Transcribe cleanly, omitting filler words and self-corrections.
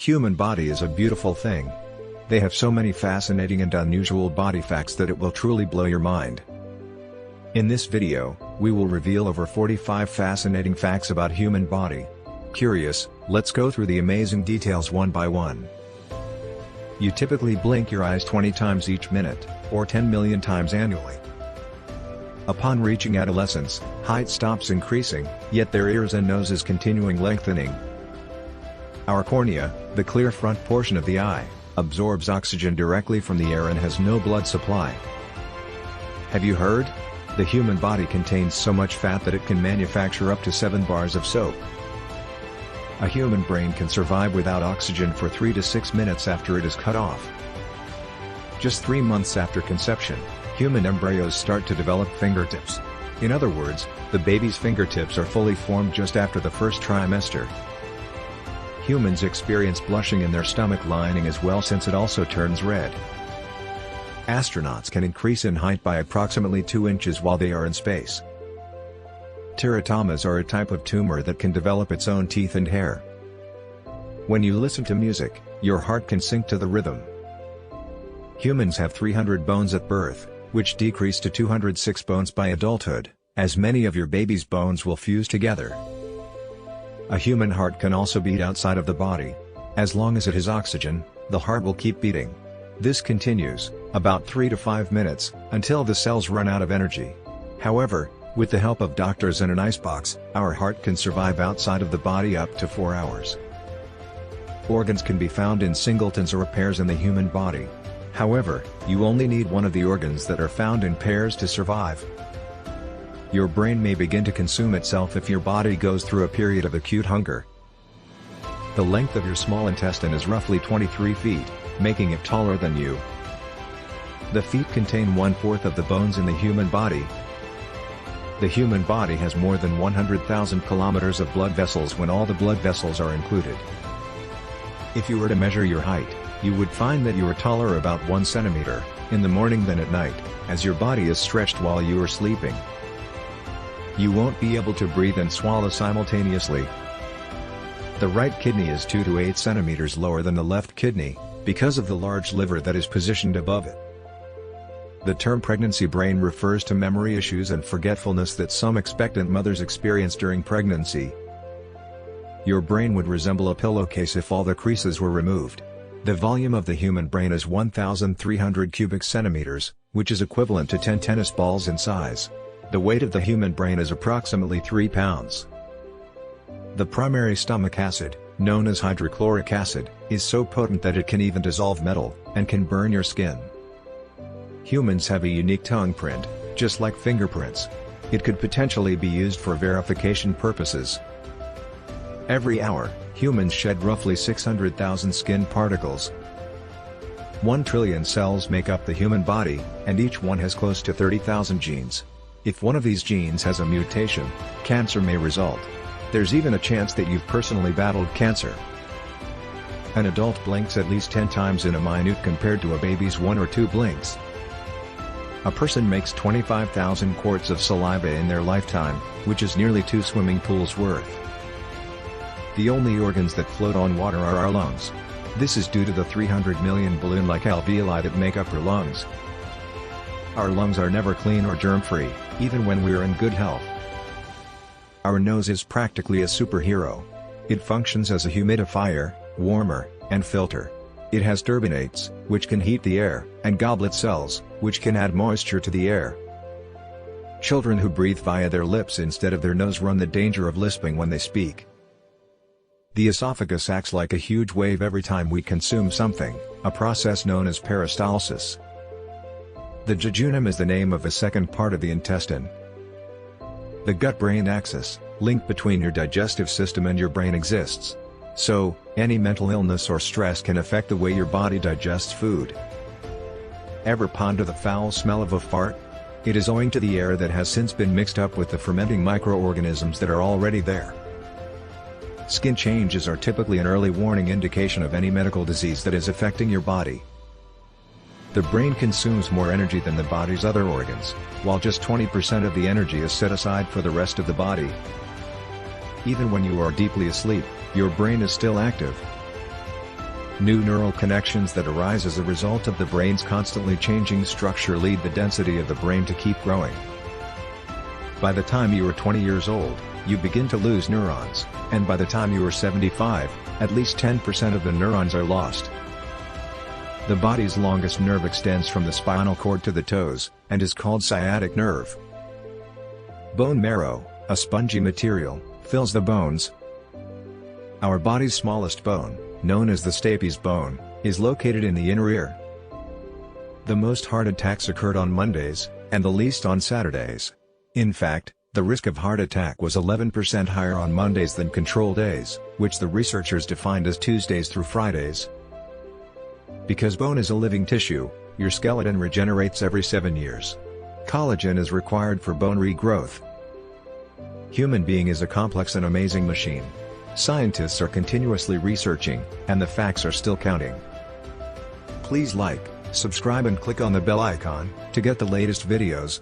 Human body is a beautiful thing. They have so many fascinating and unusual body facts that it will truly blow your mind. In this video, we will reveal over 45 fascinating facts about human body. Curious? Let's go through the amazing details one by one. You typically blink your eyes 20 times each minute, or 10 million times annually. Upon reaching adolescence, height stops increasing, yet their ears and noses continuing lengthening. Our cornea, the clear front portion of the eye, absorbs oxygen directly from the air and has no blood supply. Have you heard? The human body contains so much fat that it can manufacture up to 7 bars of soap. A human brain can survive without oxygen for 3 to 6 minutes after it is cut off. Just 3 months after conception, human embryos start to develop fingertips. In other words, the baby's fingertips are fully formed just after the first trimester. Humans experience blushing in their stomach lining as well, since it also turns red. Astronauts can increase in height by approximately 2 inches while they are in space. Teratomas are a type of tumor that can develop its own teeth and hair. When you listen to music, your heart can sync to the rhythm. Humans have 300 bones at birth, which decrease to 206 bones by adulthood, as many of your baby's bones will fuse together. A human heart can also beat outside of the body. As long as it has oxygen, the heart will keep beating. This continues, about 3 to 5 minutes, until the cells run out of energy. However, with the help of doctors and an icebox, our heart can survive outside of the body up to 4 hours. Organs can be found in singletons or pairs in the human body. However, you only need one of the organs that are found in pairs to survive. Your brain may begin to consume itself if your body goes through a period of acute hunger. The length of your small intestine is roughly 23 feet, making it taller than you. The feet contain 1/4 of the bones in the human body. The human body has more than 100,000 kilometers of blood vessels when all the blood vessels are included. If you were to measure your height, you would find that you are taller about 1 centimeter, in the morning than at night, as your body is stretched while you are sleeping. You won't be able to breathe and swallow simultaneously. The right kidney is 2 to 8 centimeters lower than the left kidney, because of the large liver that is positioned above it. The term pregnancy brain refers to memory issues and forgetfulness that some expectant mothers experience during pregnancy. Your brain would resemble a pillowcase if all the creases were removed. The volume of the human brain is 1,300 cubic centimeters, which is equivalent to 10 tennis balls in size. The weight of the human brain is approximately 3 pounds. The primary stomach acid, known as hydrochloric acid, is so potent that it can even dissolve metal, and can burn your skin. Humans have a unique tongue print, just like fingerprints. It could potentially be used for verification purposes. Every hour, humans shed roughly 600,000 skin particles. 1 trillion cells make up the human body, and each one has close to 30,000 genes. If one of these genes has a mutation, cancer may result. There's even a chance that you've personally battled cancer. An adult blinks at least 10 times in a minute compared to a baby's 1 or 2 blinks. A person makes 25,000 quarts of saliva in their lifetime, which is nearly 2 swimming pools worth. The only organs that float on water are our lungs. This is due to the 300 million balloon-like alveoli that make up our lungs. Our lungs are never clean or germ-free, even when we are in good health. Our nose is practically a superhero. It functions as a humidifier, warmer, and filter. It has turbinates, which can heat the air, and goblet cells, which can add moisture to the air. Children who breathe via their lips instead of their nose run the danger of lisping when they speak. The esophagus acts like a huge wave every time we consume something, a process known as peristalsis. The Jujenum is the name of a second part of the intestine. The gut-brain axis, link between your digestive system and your brain exists. So, any mental illness or stress can affect the way your body digests food. Ever ponder the foul smell of a fart? It is owing to the air that has since been mixed up with the fermenting microorganisms that are already there. Skin changes are typically an early warning indication of any medical disease that is affecting your body. The brain consumes more energy than the body's other organs, while just 20% of the energy is set aside for the rest of the body. Even when you are deeply asleep, your brain is still active. New neural connections that arise as a result of the brain's constantly changing structure lead the density of the brain to keep growing. By the time you are 20 years old, you begin to lose neurons, and by the time you are 75, at least 10% of the neurons are lost. The body's longest nerve extends from the spinal cord to the toes, and is called sciatic nerve. Bone marrow, a spongy material, fills the bones. Our body's smallest bone, known as the stapes bone, is located in the inner ear. The most heart attacks occurred on Mondays, and the least on Saturdays. In fact, the risk of heart attack was 11% higher on Mondays than control days, which the researchers defined as Tuesdays through Fridays. Because bone is a living tissue, your skeleton regenerates every 7 years. Collagen is required for bone regrowth. Human being is a complex and amazing machine. Scientists are continuously researching, and the facts are still counting. Please like, subscribe and click on the bell icon to get the latest videos.